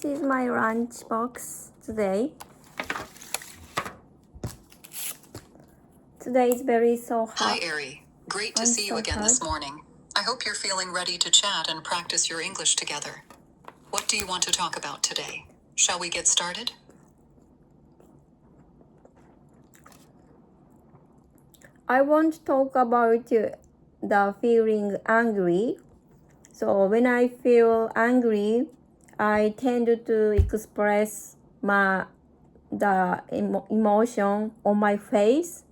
This is my lunch box today. Today is very so hot. Hi, Ari. Great to see you again this morning. I hope you're feeling ready to chat and practice your English together. What do you want to talk about today? Shall we get started? I want to talk about the feeling angry. So when I feel angry, I tend to express the emotion on my face,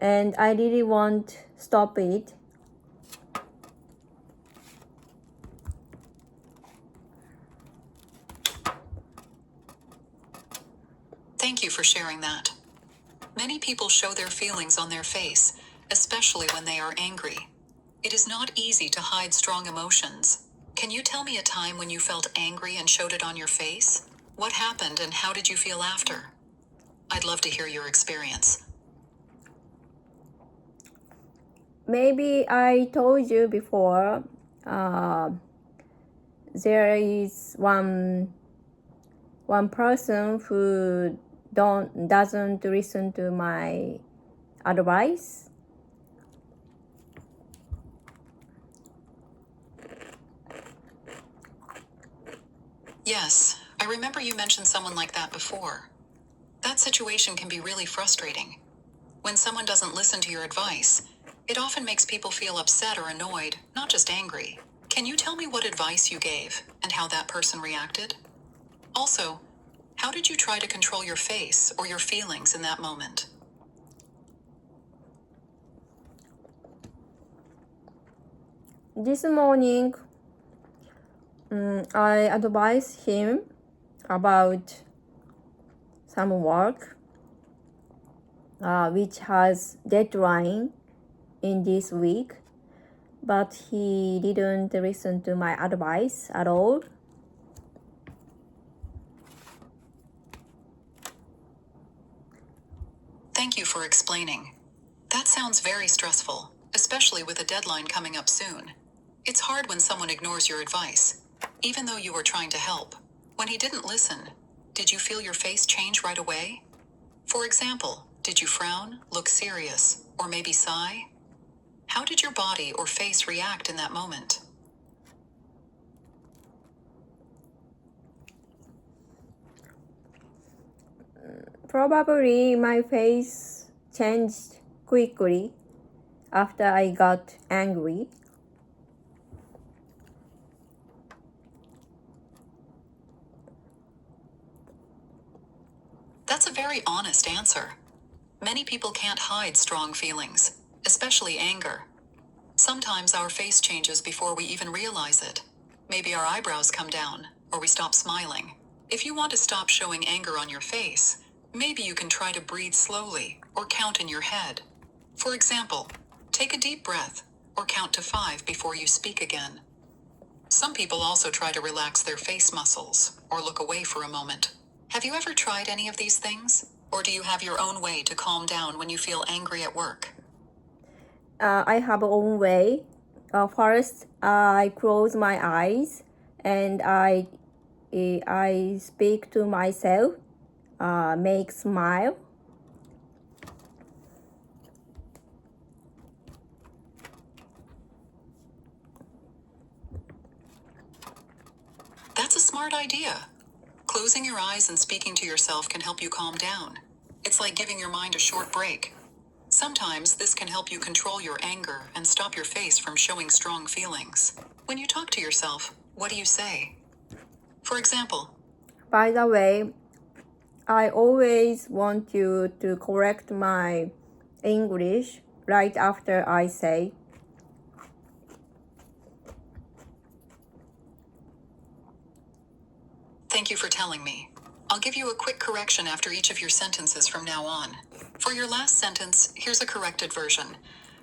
and I really want to stop it. Thank you for sharing that. Many people show their feelings on their face, especially when they are angry. It is not easy to hide strong emotions. Can you tell me a time when you felt angry and showed it on your face? What happened and how did you feel after? I'd love to hear your experience. Maybe I told you before, there is one person who doesn't listen to my advice. Yes, I remember you mentioned someone like that before. That situation can be really frustrating. When someone doesn't listen to your advice, it often makes people feel upset or annoyed, not just angry. Can you tell me what advice you gave and how that person reacted? Also, how did you try to control your face or your feelings in that moment? This morning, I advised him about some work which has deadline in this week, but he didn't listen to my advice at all. Thank you for explaining. That sounds very stressful, especially with a deadline coming up soon. It's hard when someone ignores your advice, even though you were trying to help. When he didn't listen, did you feel your face change right away? For example, did you frown, look serious, or maybe sigh? How did your body or face react in that moment? Probably my face changed quickly after I got angry. That's a very honest answer. Many people can't hide strong feelings, especially anger. Sometimes our face changes before we even realize it. Maybe our eyebrows come down, or we stop smiling. If you want to stop showing anger on your face, maybe you can try to breathe slowly or count in your head. For example, take a deep breath or count to 5 before you speak again. Some people also try to relax their face muscles or look away for a moment. Have you ever tried any of these things? Or do you have your own way to calm down when you feel angry at work? I have my own way. First, I close my eyes and I speak to myself, make smile. That's a smart idea. Closing your eyes and speaking to yourself can help you calm down. It's like giving your mind a short break. Sometimes this can help you control your anger and stop your face from showing strong feelings. When you talk to yourself, what do you say? For example, By the way, I always want you to correct my English right after I say. Thank you for telling me. I'll give you a quick correction after each of your sentences from now on. For your last sentence, here's a corrected version.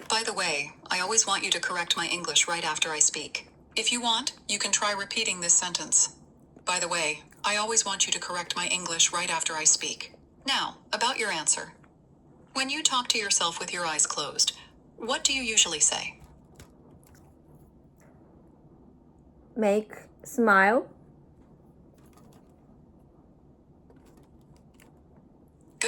By the way, I always want you to correct my English right after I speak. If you want, you can try repeating this sentence. By the way, I always want you to correct my English right after I speak. Now, about your answer. When you talk to yourself with your eyes closed, what do you usually say? Make smile.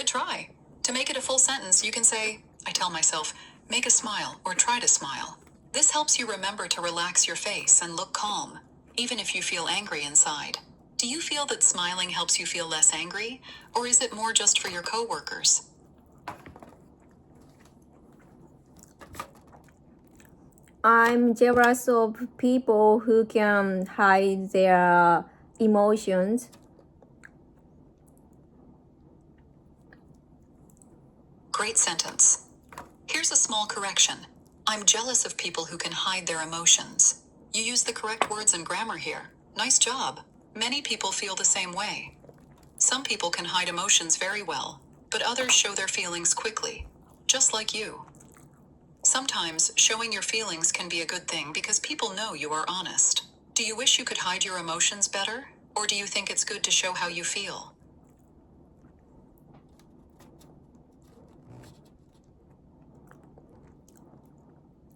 try. To make it a full sentence, you can say, I tell myself, make a smile or try to smile. This helps you remember to relax your face and look calm, even if you feel angry inside. Do you feel that smiling helps you feel less angry, or is it more just for your coworkers? I'm jealous of people who can hide their emotions. Great sentence. Here's a small correction. I'm jealous of people who can hide their emotions. You use the correct words and grammar here. Nice job. Many people feel the same way. Some people can hide emotions very well, but others show their feelings quickly, just like you. Sometimes showing your feelings can be a good thing because people know you are honest. Do you wish you could hide your emotions better, or do you think it's good to show how you feel?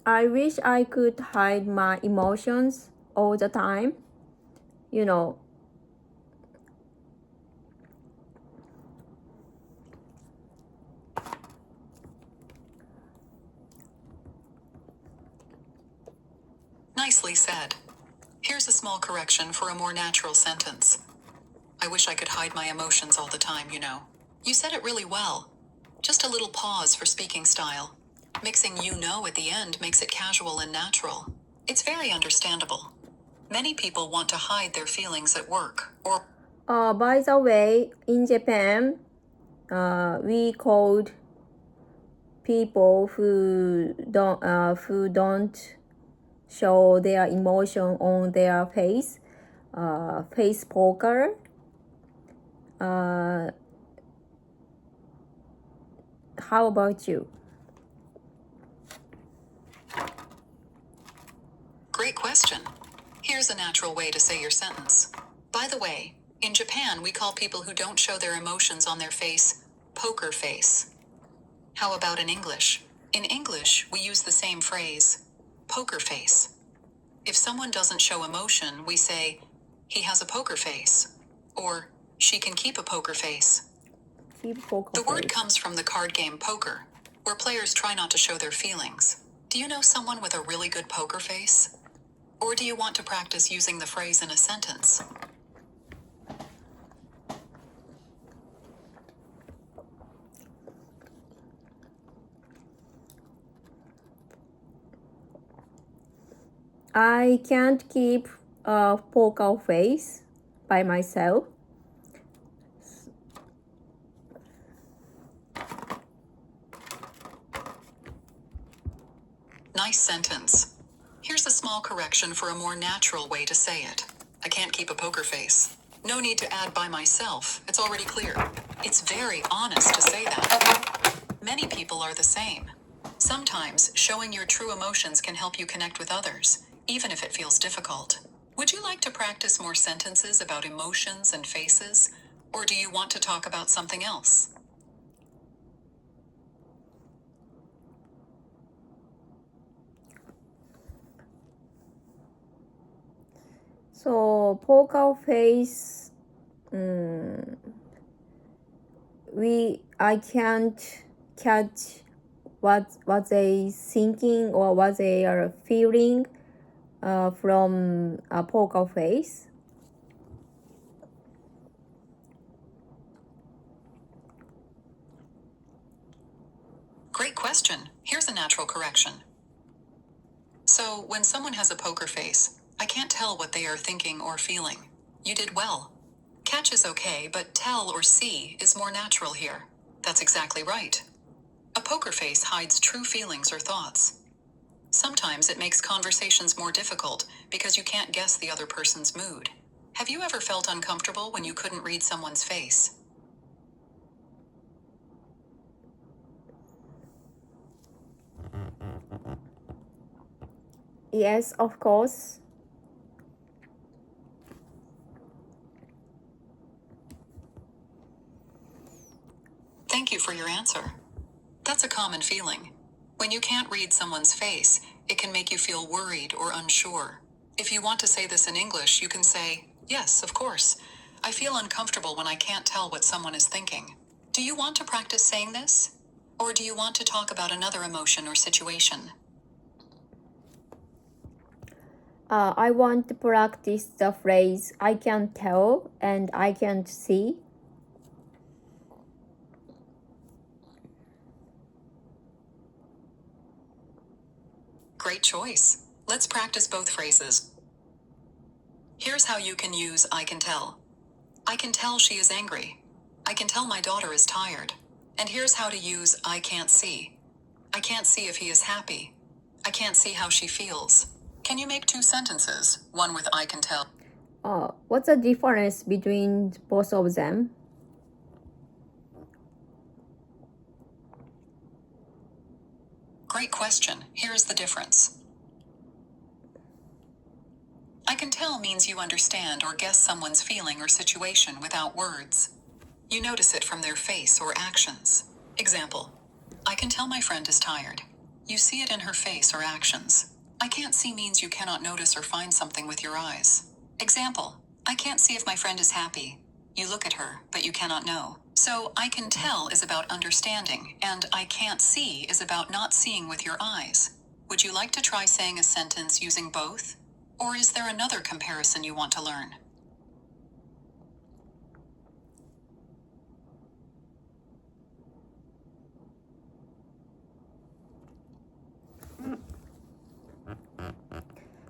I wish I could hide my emotions all the time. You know, Nicely said. Here's a small correction for a more natural sentence. I wish I could hide my emotions all the time, you know. You said it really well. Just a little pause for speaking style. Mixing you know at the end makes it casual and natural. It's very understandable. Many people want to hide their feelings at work or by the way, in Japan, we called people who don't show their emotion on their face, face poker. How about you? Great question. Here's a natural way to say your sentence. By the way, in Japan, we call people who don't show their emotions on their face poker face. How about in English? In English, we use the same phrase, poker face. If someone doesn't show emotion, we say, he has a poker face, or she can keep a poker face. Keep poker The word face. comes from the card game poker, where players try not to show their feelings. Do you know someone with a really good poker face? Or do you want to practice using the phrase in a sentence? I can't keep a poker face by myself. Nice sentence. Here's a small correction for a more natural way to say it. I can't keep a poker face. No need to add by myself. It's already clear. It's very honest to say that. Many people are the same. Sometimes showing your true emotions can help you connect with others, even if it feels difficult. Would you like to practice more sentences about emotions and faces? Or do you want to talk about something else? So poker face, I can't catch what they thinking or what they are feeling from a poker face. Great question. Here's a natural correction. So, when someone has a poker face, I can't tell what they are thinking or feeling. You did well. Catch is okay, but tell or see is more natural here. That's exactly right. A poker face hides true feelings or thoughts. Sometimes it makes conversations more difficult because you can't guess the other person's mood. Have you ever felt uncomfortable when you couldn't read someone's face? Yes, of course. Thank you for your answer. That's a common feeling. When you can't read someone's face, it can make you feel worried or unsure. If you want to say this in English, you can say, yes, of course. I feel uncomfortable when I can't tell what someone is thinking. Do you want to practice saying this? Or do you want to talk about another emotion or situation? I want to practice the phrase I can tell and I can't see. Great choice. Let's practice both phrases. Here's how you can use I can tell. I can tell she is angry. I can tell my daughter is tired. And here's how to use I can't see. I can't see if he is happy. I can't see how she feels. Can you make 2 sentences, one with I can tell? What's the difference between both of them? Great question. Here's the difference. I can tell means you understand or guess someone's feeling or situation without words. You notice it from their face or actions. Example: I can tell my friend is tired. You see it in her face or actions. I can't see means you cannot notice or find something with your eyes. Example: I can't see if my friend is happy. You look at her, but you cannot know. So, I can tell is about understanding, and I can't see is about not seeing with your eyes. Would you like to try saying a sentence using both? Or is there another comparison you want to learn?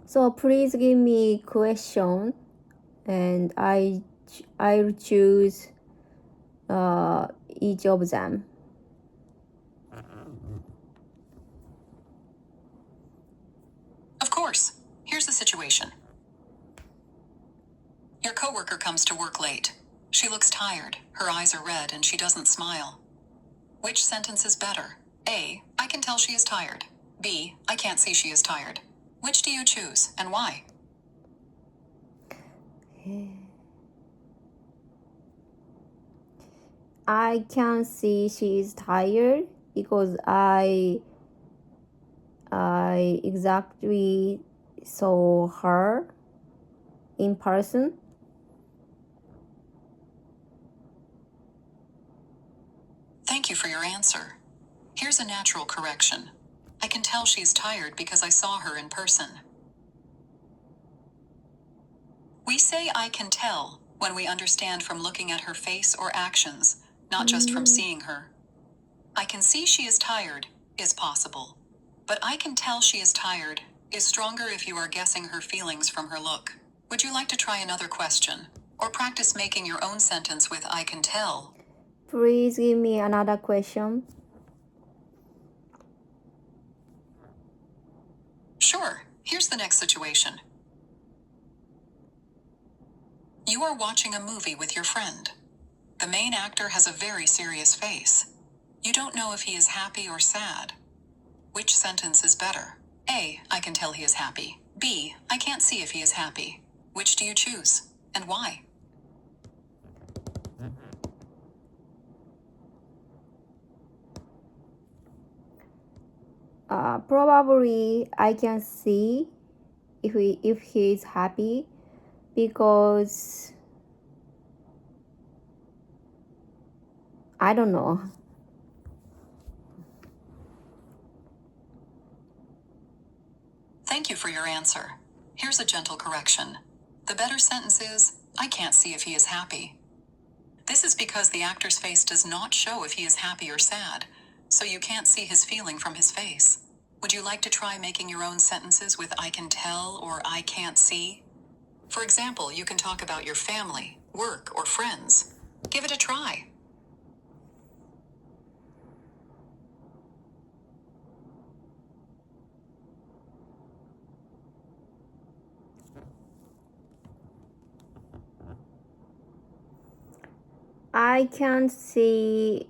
So please give me question, and I'll choose each of them. Of course. Here's the situation. Your coworker comes to work late. She looks tired, her eyes are red, and she doesn't smile. Which sentence is better? A, I can tell she is tired. B, I can't see she is tired. Which do you choose, and why? I can see she is tired because I exactly saw her in person. Thank you for your answer. Here's a natural correction. I can tell she's tired because I saw her in person. We say I can tell when we understand from looking at her face or actions, not just from seeing her. I can see she is tired is possible, but I can tell she is tired is stronger if you are guessing her feelings from her look. Would you like to try another question or practice making your own sentence with I can tell? Please give me another question. Sure. Here's the next situation. You are watching a movie with your friend. The main actor has a very serious face. You don't know if he is happy or sad. Which sentence is better? A, I can tell he is happy. B, I can't see if he is happy. Which do you choose, and why? Probably I can see if he is happy because I don't know. Thank you for your answer. Here's a gentle correction. The better sentence is, I can't see if he is happy. This is because the actor's face does not show if he is happy or sad, so you can't see his feeling from his face. Would you like to try making your own sentences with I can tell or I can't see? For example, you can talk about your family, work, or friends. Give it a try. I can't see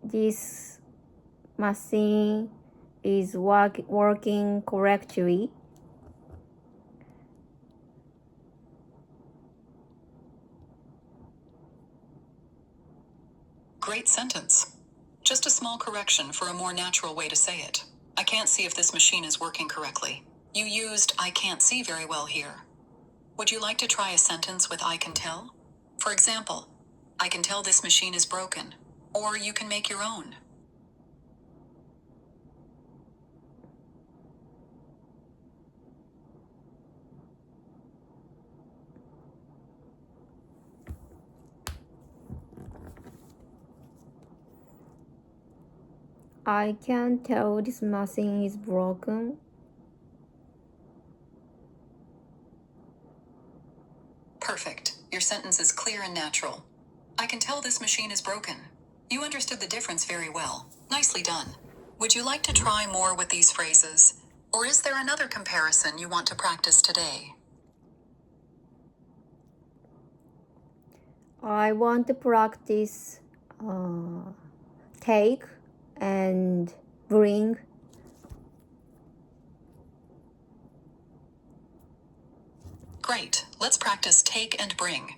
this machine is working correctly. Great sentence. Just a small correction for a more natural way to say it. I can't see if this machine is working correctly. You used I can't see very well here. Would you like to try a sentence with I can tell? For example, I can tell this machine is broken. or you can make your own. I can tell this machine is broken. Perfect. Your sentence is clear and natural. I can tell this machine is broken. You understood the difference very well. Nicely done. Would you like to try more with these phrases? Or is there another comparison you want to practice today? I want to practice take and bring. Great. Let's practice take and bring.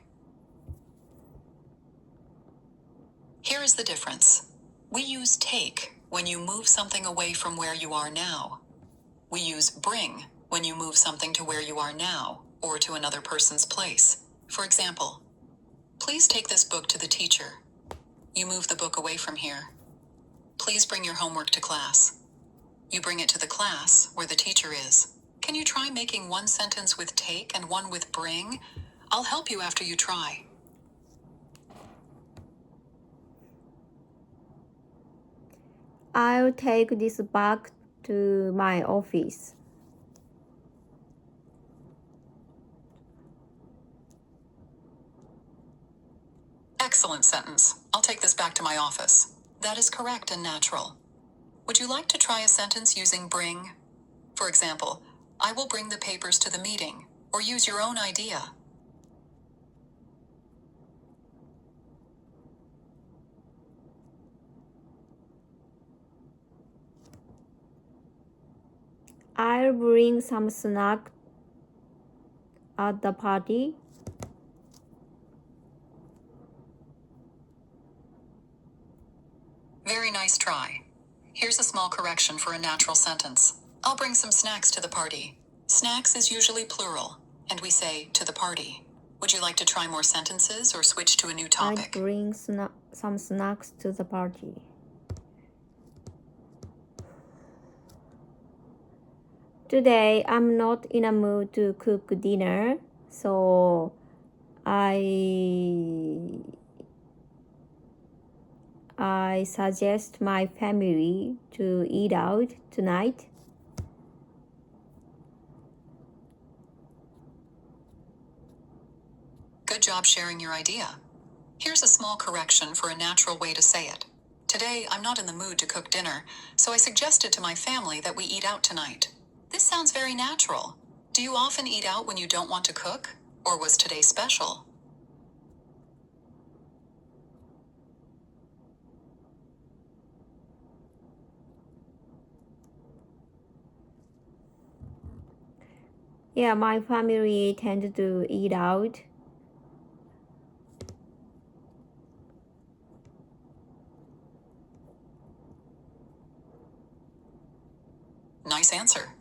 Here is the difference. We use take when you move something away from where you are now. We use bring when you move something to where you are now or to another person's place. For example, please take this book to the teacher. You move the book away from here. Please bring your homework to class. You bring it to the class where the teacher is. Can you try making one sentence with take and one with bring? I'll help you after you try. I'll take this back to my office. Excellent sentence. I'll take this back to my office. That is correct and natural. Would you like to try a sentence using bring? For example, I will bring the papers to the meeting, or use your own idea. I'll bring some snack at the party. Very nice try. Here's a small correction for a natural sentence. I'll bring some snacks to the party. Snacks is usually plural, and we say to the party. Would you like to try more sentences or switch to a new topic? I'll bring some snacks to the party. Today, I'm not in a mood to cook dinner, so I suggest my family to eat out tonight. Good job sharing your idea. Here's a small correction for a natural way to say it. Today, I'm not in the mood to cook dinner, so I suggested to my family that we eat out tonight. This sounds very natural. Do you often eat out when you don't want to cook? Or was today special? Yeah, my family tend to eat out. Nice answer.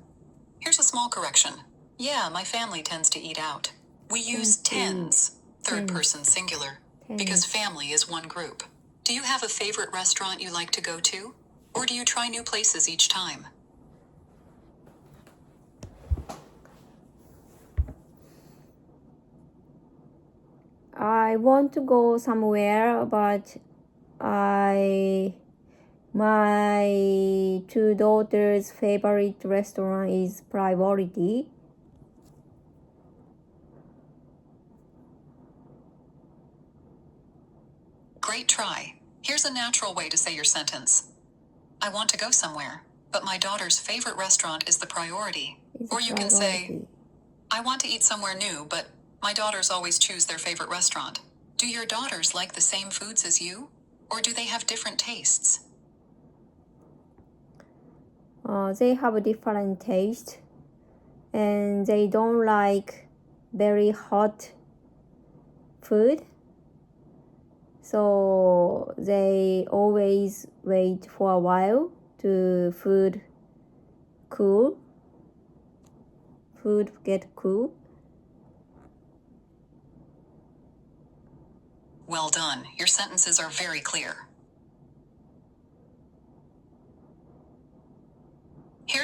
Here's a small correction. Yeah, my family tends to eat out. We use tends, third person singular, because family is one group. Do you have a favorite restaurant you like to go to? Or do you try new places each time? I want to go somewhere, but my two daughters' favorite restaurant is priority. Great try. Here's a natural way to say your sentence. I want to go somewhere, but my daughter's favorite restaurant is the priority. Or you can say, I want to eat somewhere new, but my daughters always choose their favorite restaurant. Do your daughters like the same foods as you? Or do they have different tastes? They have a different taste, and they don't like very hot food. So they always wait for a while to food get cool. Well done. Your sentences are very clear.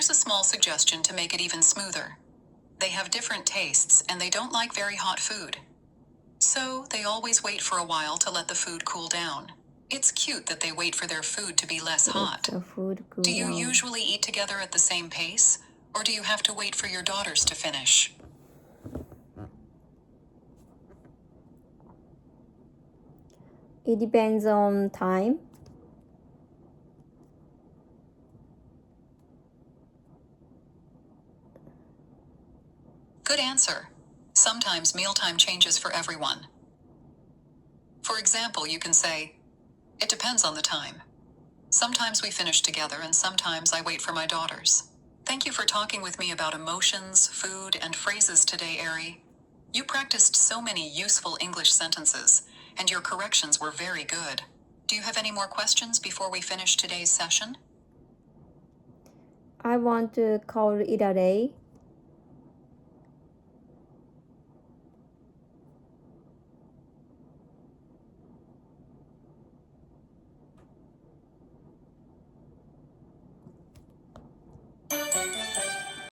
Here's a small suggestion to make it even smoother. They have different tastes and they don't like very hot food. So they always wait for a while to let the food cool down. It's cute that they wait for their food to be less hot. The food cool Do you down. usually eat together at the same pace? Or do you have to wait for your daughters to finish? It depends on time. Good answer. Sometimes mealtime changes for everyone. For example, you can say, "It depends on the time. Sometimes we finish together and sometimes I wait for my daughters." Thank you for talking with me about emotions, food, and phrases today, Ari. You practiced so many useful English sentences, and your corrections were very good. Do you have any more questions before we finish today's session? I want to call it a day.